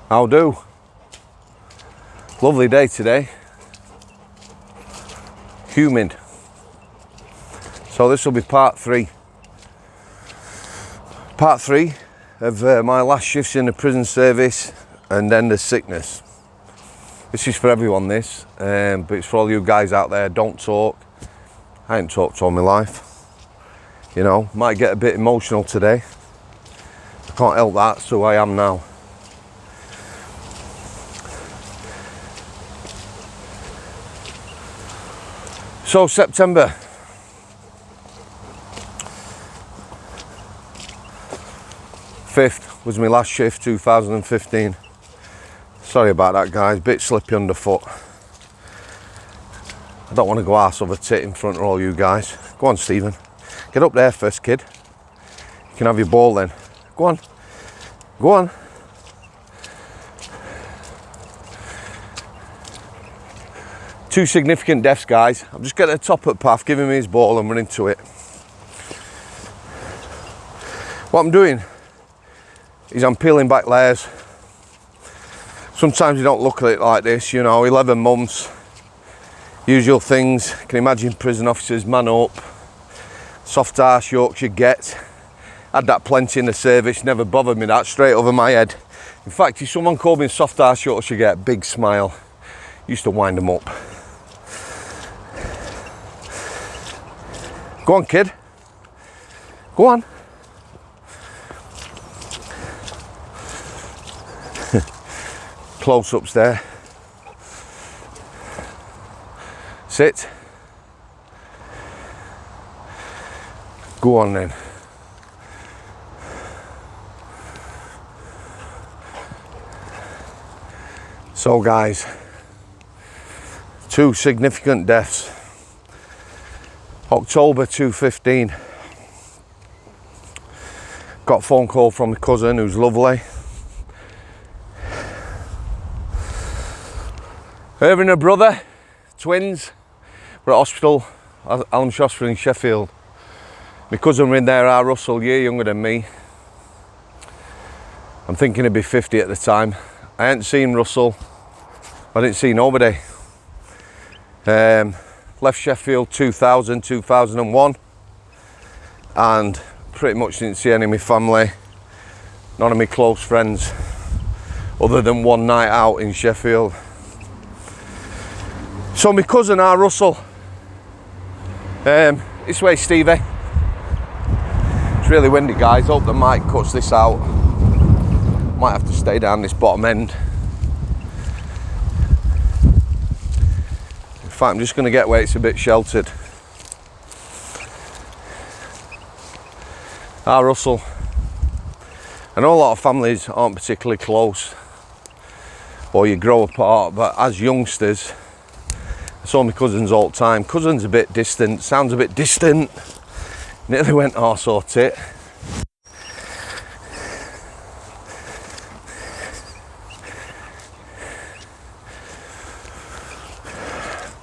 How do? Lovely day today. Humid. So this will be part three. Part three of my last shifts in the prison service and then the sickness. This is for everyone, this, but it's for all you guys out there. Don't talk. I ain't talked all my life. You know, might get a bit emotional today. I can't help that, so I am now. So September. Fifth was my last shift, 2015. Sorry about that, guys, bit slippy underfoot. I don't want to go arse over tit in front of all you guys. Go on, Stephen. Get up there first, kid. You can have your ball then. Go on. Go on. Two significant deaths, guys. I'm just getting to the top of the path, giving me his ball and running to it. What I'm doing is I'm peeling back layers. Sometimes you don't look at it like this, you know, 11 months, usual things. You can imagine prison officers, man up, soft arse Yorkshire get. Had that plenty in the service, never bothered me, that straight over my head. In fact, if someone called me soft arse Yorkshire get, big smile. Used to wind them up. Go on, kid. Go on. Close-ups there. Sit. Go on then. So guys, two significant deaths. October 2015. Got a phone call from my cousin who's lovely. Her and her brother, twins, were at hospital, Almshire Hospital in Sheffield. My cousin were in there, Russell, a year younger than me. I'm thinking he'd be 50 at the time. I hadn't seen Russell. I didn't see nobody. Left Sheffield 2000, 2001. And pretty much didn't see any of my family. None of my close friends. Other than one night out in Sheffield. So my cousin Russell, this way Stevie. It's really windy, guys, hope the mic cuts this out. Might have to stay down this bottom end. In fact, I'm just going to get where it's a bit sheltered. Russell. I know a lot of families aren't particularly close or you grow apart, but as youngsters, I saw my cousins all the time. Cousin's a bit distant, sounds a bit distant. Nearly went arse or tit.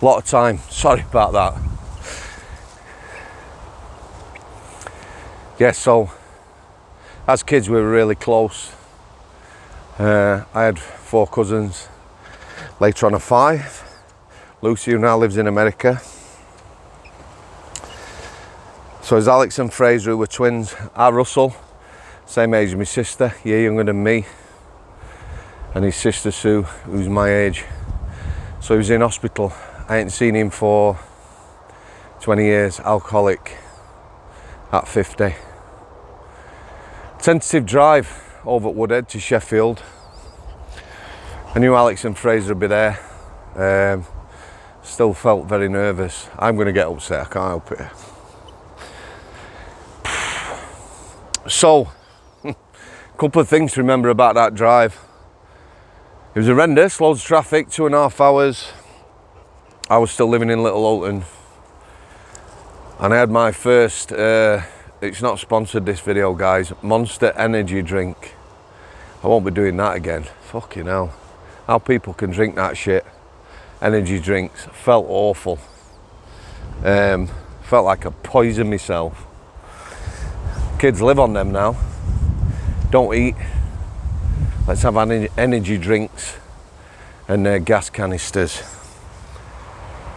A lot of time, sorry about that. Yeah, so as kids we were really close. I had 4 cousins, later on a 5. Lucy, who now lives in America. So there's Alex and Fraser, who were twins. Russell, same age as my sister, a year younger than me. And his sister Sue, who's my age. So he was in hospital. I ain't seen him for 20 years, alcoholic, at 50. Tentative drive over at Woodhead to Sheffield. I knew Alex and Fraser would be there. Still felt very nervous. I'm going to get upset, I can't help it. So, a couple of things to remember about that drive. It was horrendous, loads of traffic, 2.5 hours. I was still living in Little Alton. And I had my first, it's not sponsored this video, guys, Monster energy drink. I won't be doing that again. Fucking hell. How people can drink that shit. Energy drinks, felt awful. Felt like I poisoned myself. Kids live on them now. Don't eat. Let's have energy drinks and gas canisters.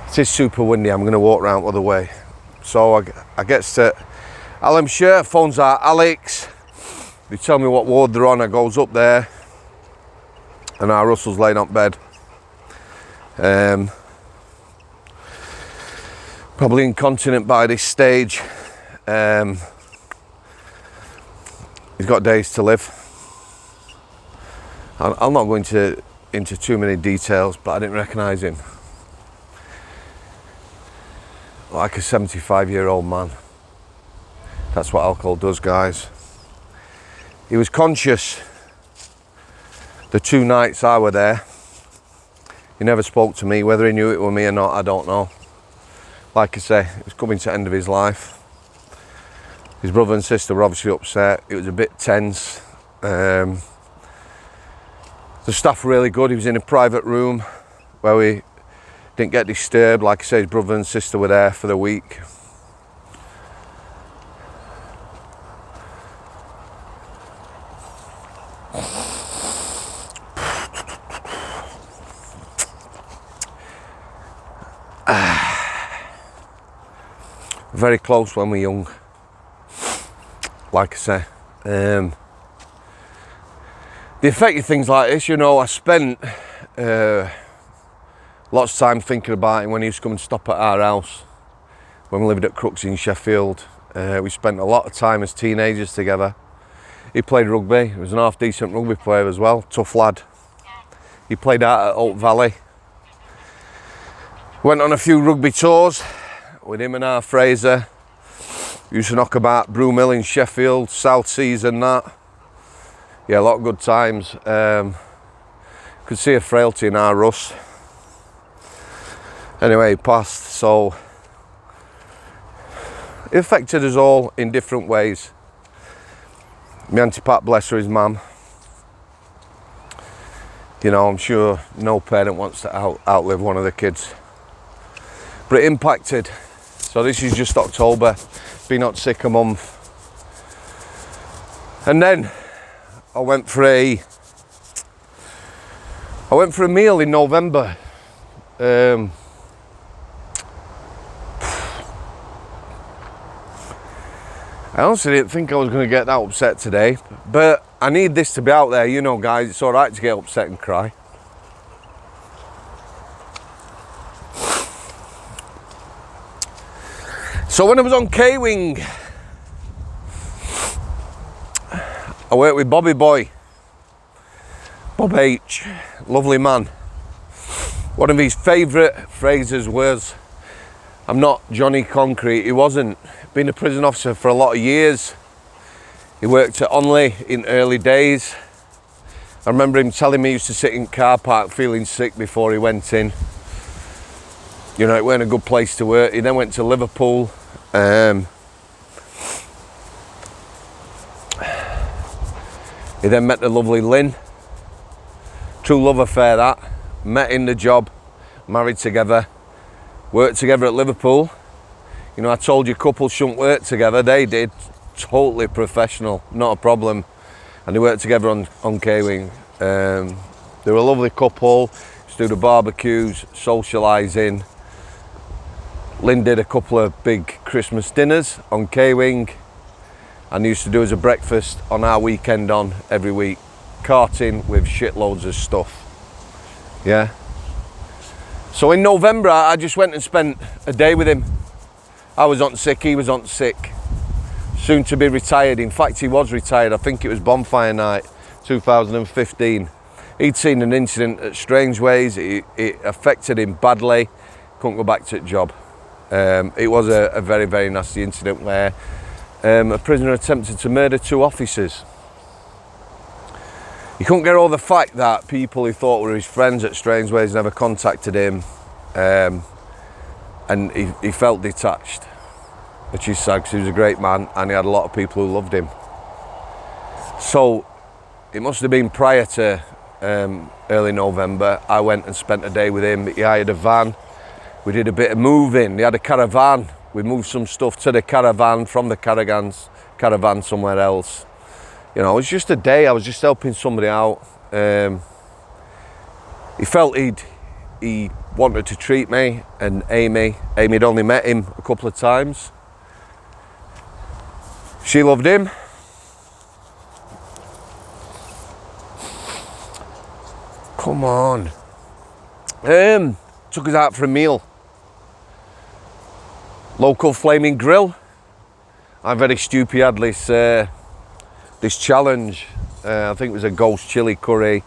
It is super windy. I'm going to walk around the other way. So I get to Alamshire, phones out Alex. They tell me what ward they're on. I goes up there, and our Russell's laying on bed. Probably incontinent by this stage. He's got days to live. I'll not go into too many details, but I didn't recognise him. Like a 75-year-old man. That's what alcohol does, guys. He was conscious the 2 nights I were there. He never spoke to me. Whether he knew it was me or not, I don't know. Like I say, it was coming to the end of his life. His brother and sister were obviously upset. It was a bit tense. The staff were really good. He was in a private room where we didn't get disturbed. Like I say, his brother and sister were there for the week. Very close when we were young. Like I say, the effect of things like this, you know, I spent lots of time thinking about him when he used to come and stop at our house when we lived at Crooks in Sheffield. We spent a lot of time as teenagers together. He played rugby. He was an half decent rugby player as well, tough lad. He played out at Oak Valley. Went on a few rugby tours with him and our Fraser. Used to knock about Broomhill in Sheffield, South Seas and that. Yeah, a lot of good times. Could see a frailty in our Russ. Anyway, he passed, so it affected us all in different ways. My Auntie Pat, bless her, his mum. You know, I'm sure no parent wants to outlive one of the kids. But it impacted. So this is just October. Been out sick a month. And then I went for a meal in November. I honestly didn't think I was going to get that upset today, but I need this to be out there. You know, guys, it's all right to get upset and cry. So when I was on K-Wing, I worked with Bobby Boy, Bob H, lovely man. One of his favourite phrases was, "I'm not Johnny Concrete." He wasn't. Been a prison officer for a lot of years. He worked at Onley in early days. I remember him telling me he used to sit in car park feeling sick before he went in. You know, it weren't a good place to work. He then went to Liverpool. He then met the lovely Lynn. True love affair that. Met in the job, married together, worked together at Liverpool. You know, I told you couples shouldn't work together. They did. Totally professional, not a problem. And they worked together on K-Wing. They were a lovely couple. Used to do the barbecues, socialising. Lynn did a couple of big Christmas dinners on K-Wing and used to do as a breakfast on our weekend on every week, carting with shitloads of stuff. Yeah. So in November, I just went and spent a day with him. I was on sick, he was on sick. Soon to be retired. In fact, he was retired. I think it was bonfire night, 2015. He'd seen an incident at Strangeways. It affected him badly. Couldn't go back to the job. It was a very, very nasty incident where a prisoner attempted to murder 2 officers. He couldn't get over the fact that people he thought were his friends at Strangeways never contacted him, and he felt detached, which is sad because he was a great man and he had a lot of people who loved him. So it must have been prior to early November. I went and spent a day with him. He hired a van. We did a bit of moving. He had a caravan. We moved some stuff to the caravan from the caravan somewhere else. You know, it was just a day. I was just helping somebody out. He felt he wanted to treat me and Amy'd only met him a couple of times. She loved him. Come on. Took us out for a meal. Local flaming grill. I'm very stupid. He had this challenge. I think it was a ghost chili curry,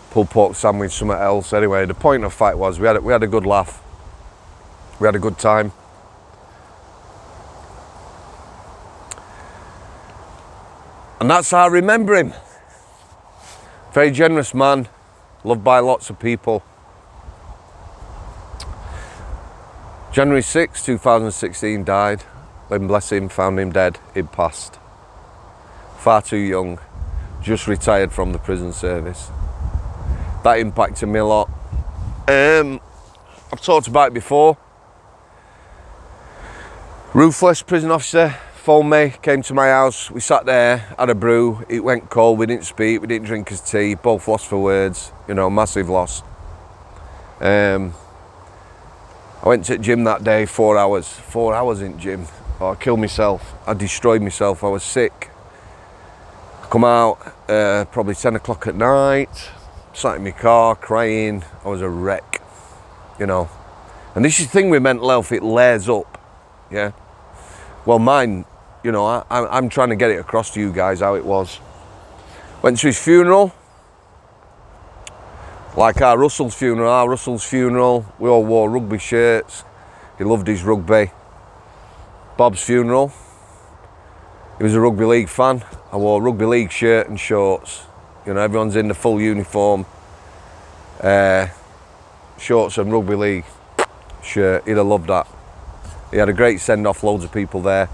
pulled pork sandwich, something else. Anyway, the point of the fact was we had a good laugh. We had a good time. And that's how I remember him. Very generous man, loved by lots of people. January 6, 2016 died. When bless him, found him dead, he'd passed. Far too young, just retired from the prison service. That impacted me a lot. I've talked about it before. Ruthless prison officer phoned me, came to my house, we sat there, had a brew, it went cold, we didn't speak, we didn't drink his tea, both lost for words, you know, massive loss. I went to the gym that day, 4 hours in gym. Oh, I killed myself, I destroyed myself, I was sick. I come out, probably 10 o'clock at night, sat in my car, crying, I was a wreck, you know. And this is the thing with mental health, it layers up, yeah. Well, mine, you know, I'm trying to get it across to you guys how it was. Went to his funeral, like our Russell's funeral, we all wore rugby shirts. He loved his rugby. Bob's funeral, he was a rugby league fan. I wore a rugby league shirt and shorts. You know, everyone's in the full uniform. Shorts and rugby league shirt, he'd have loved that. He had a great send-off, loads of people there.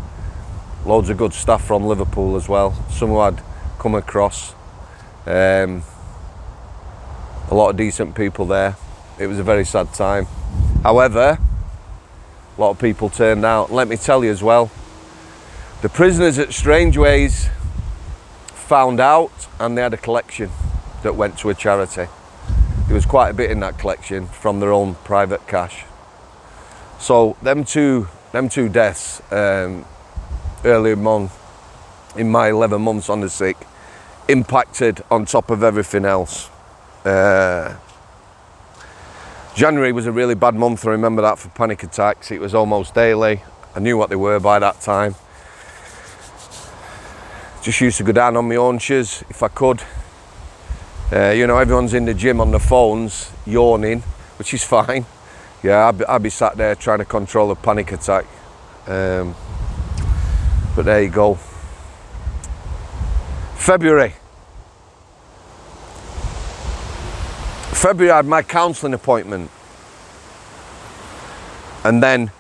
Loads of good staff from Liverpool as well. Some who had come across. A lot of decent people there. It was a very sad time. However, a lot of people turned out. Let me tell you as well, the prisoners at Strangeways found out and they had a collection that went to a charity. There was quite a bit in that collection from their own private cash. So them two deaths earlier on in my 11 months on the sick impacted on top of everything else. January was a really bad month, I remember that, for panic attacks. It was almost daily. I knew what they were by that time. Just used to go down on my haunches if I could. You know, everyone's in the gym on the phones yawning, which is fine. Yeah, I'd be sat there trying to control a panic attack. But there you go. February I had my counselling appointment. And then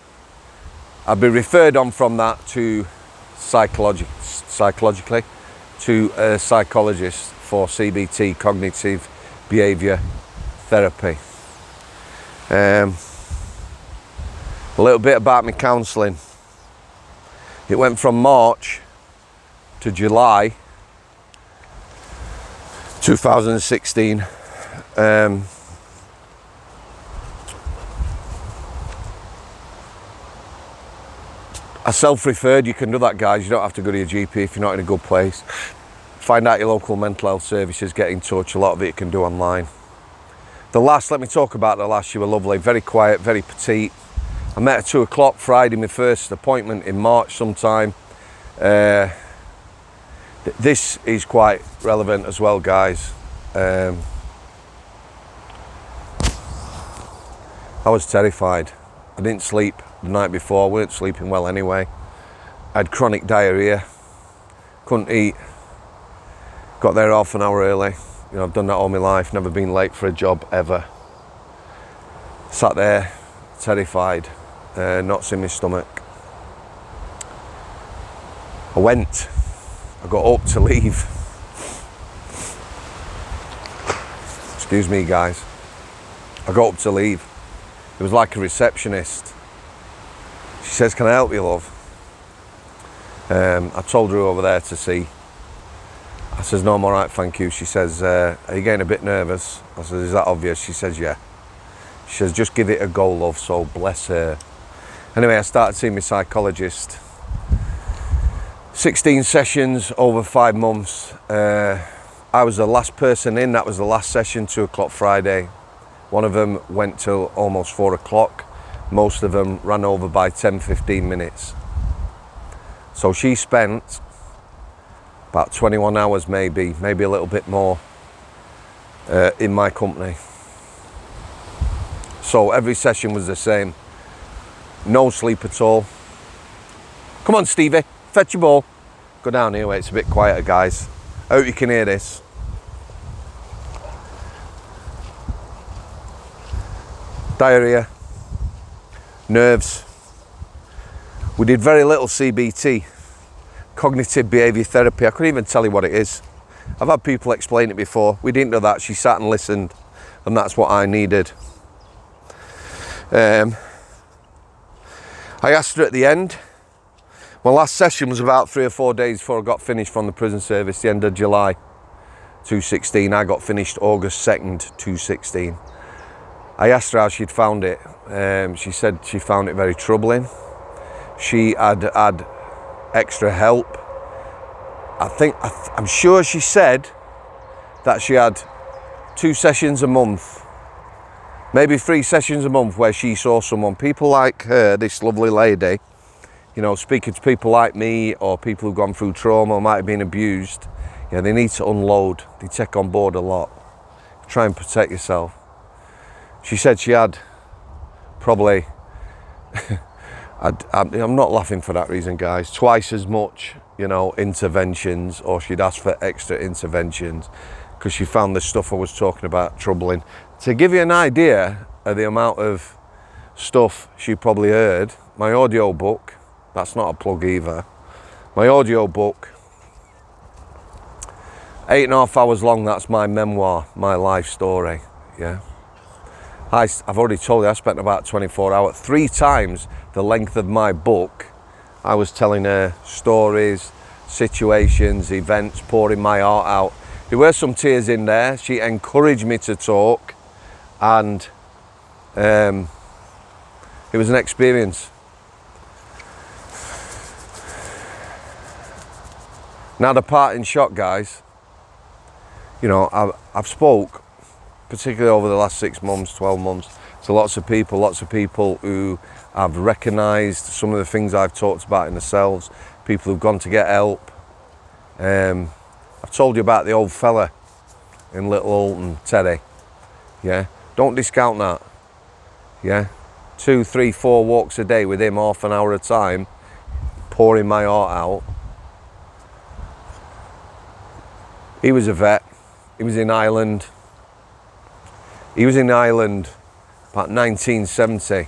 I'd be referred on from that to psychologically to a psychologist for CBT, cognitive behaviour therapy. A little bit about my counselling. It went from March to July 2016. I self-referred. You can do that, guys. You don't have to go to your GP if you're not in a good place. Find out your local mental health services, get in touch. A lot of it you can do online. Let me talk about the last. She was lovely, very quiet, very petite. I met her at 2 o'clock Friday, my first appointment in March sometime. This is quite relevant as well, guys. I was terrified. I didn't sleep the night before, I weren't sleeping well anyway. I had chronic diarrhea, couldn't eat. Got there half an hour early. You know, I've done that all my life, never been late for a job ever. Sat there, terrified, knots in my stomach. I got up to leave. Excuse me, guys. I got up to leave. It was like a receptionist. She says, "Can I help you, love?" I told her over there to see I says, no, I'm all right, thank you. She says, are you getting a bit nervous? I says, is that obvious? She says, yeah. She says, just give it a go, love. So bless her. Anyway, I started seeing my psychologist. 16 sessions over 5 months. I was the last person in. That was the last session, 2 o'clock Friday. One of them went till almost 4 o'clock. Most of them ran over by 10-15 minutes. So she spent about 21 hours maybe a little bit more in my company. So every session was the same. No sleep at all. Come on, Stevie, fetch your ball. Go down here where it's a bit quieter, guys. I hope you can hear this. Diarrhea, nerves. We did very little CBT, cognitive behaviour therapy. I couldn't even tell you what it is. I've had people explain it before. We didn't know that. She sat and listened, and that's what I needed. I asked her at the end. My last session was about 3 or 4 days before I got finished from the prison service, the end of July 2016. I got finished August 2nd, 2016. I asked her how she'd found it. She said she found it very troubling. She had extra help. I'm sure she said that she had 2 sessions a month, maybe 3 sessions a month where she saw someone. People like her, this lovely lady, you know, speaking to people like me or people who've gone through trauma or might have been abused, yeah, they need to unload. They take on board a lot. Try and protect yourself. She said she had probably, I'm not laughing for that reason, guys, twice as much, you know, interventions, or she'd asked for extra interventions because she found the stuff I was talking about troubling. To give you an idea of the amount of stuff she probably heard, my audio book, that's not a plug either, my audio book, 8.5 hours long, that's my memoir, my life story, yeah. I've already told you, I spent about 24 hours, 3 times the length of my book. I was telling her stories, situations, events, pouring my heart out. There were some tears in there. She encouraged me to talk, and it was an experience. Now the parting shot, guys, you know, I've spoke, particularly over the last 6 months, 12 months, to lots of people who have recognised some of the things I've talked about in the cells, people who've gone to get help. I've told you about the old fella in Little Alton, Teddy, yeah? Don't discount that, yeah? 2, 3, 4 walks a day with him, half an hour at a time, pouring my heart out. He was a vet. He was in Ireland. He was in Ireland about 1970,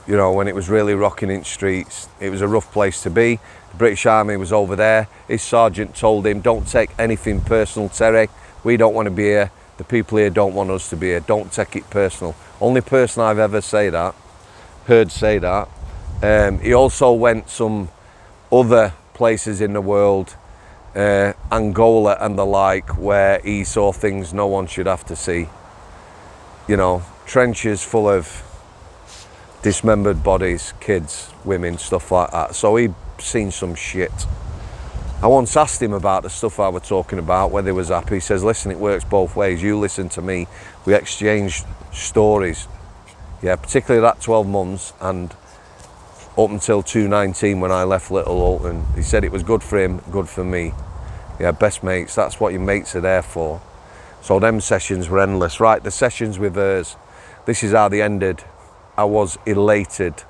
you know, when it was really rocking in streets. It was a rough place to be. The British Army was over there. His sergeant told him, don't take anything personal, Terry. We don't want to be here. The people here don't want us to be here. Don't take it personal. Only person I've ever heard say that. He also went some other places in the world, Angola and the like, where he saw things no one should have to see. You know, trenches full of dismembered bodies, kids, women, stuff like that. So he'd seen some shit. I once asked him about the stuff I was talking about, whether he was happy. He says, listen, it works both ways. You listen to me. We exchanged stories. Yeah, particularly that 12 months and up until 2019 when I left Little Alton. He said it was good for him, good for me. Yeah, best mates. That's what your mates are there for. So them sessions were endless. Right, the sessions with hers, this is how they ended. I was elated.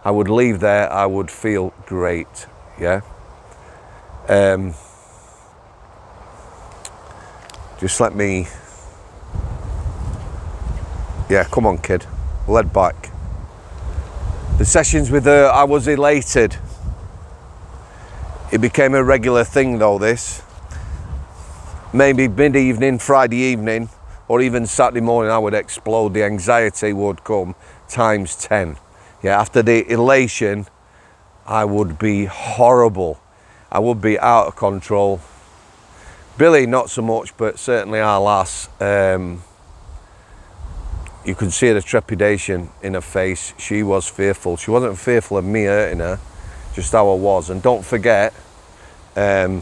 I would leave there, I would feel great, yeah? Just let me, yeah, come on kid, lead back. The sessions with her, I was elated. It became a regular thing though, this. Maybe mid-evening, Friday evening, or even Saturday morning, I would explode. The anxiety would come times 10. Yeah, after the elation, I would be horrible. I would be out of control. Billy, not so much, but certainly our lass. You could see the trepidation in her face. She was fearful. She wasn't fearful of me hurting her, just how I was. And don't forget, my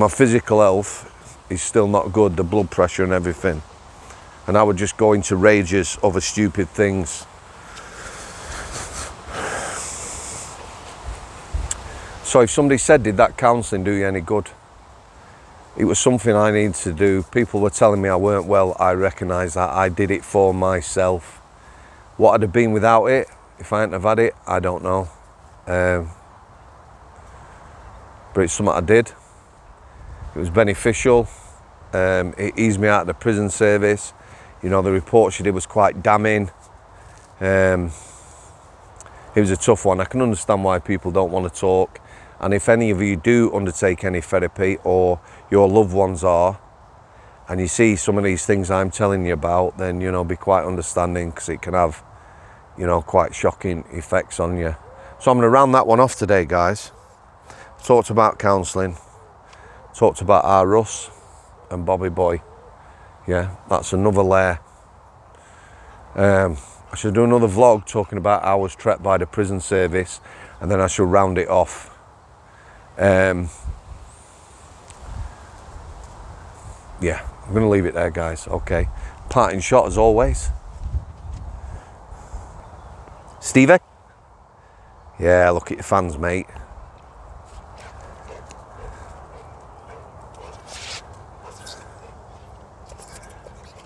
physical health is still not good, the blood pressure and everything. And I would just go into rages over stupid things. So if somebody said, did that counselling do you any good? It was something I needed to do. People were telling me I weren't well. I recognise that. I did it for myself. What I'd have been without it, if I hadn't have had it, I don't know. But it's something I did. It was beneficial. It eased me out of the prison service. You know, the report she did was quite damning. It was a tough one. I can understand why people don't want to talk. And if any of you do undertake any therapy, or your loved ones are, and you see some of these things I'm telling you about, then, you know, be quite understanding, because it can have, you know, quite shocking effects on you. So I'm going to round that one off today, guys. Talked about counselling, talked about our Russ and Bobby Boy. Yeah, that's another layer. I should do another vlog talking about how I was trapped by the prison service, and then I shall round it off. Yeah, I'm going to leave it there, guys. Okay. Parting shot as always. Stevie? Yeah, look at your fans, mate.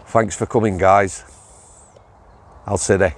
Thanks for coming, guys. I'll see you.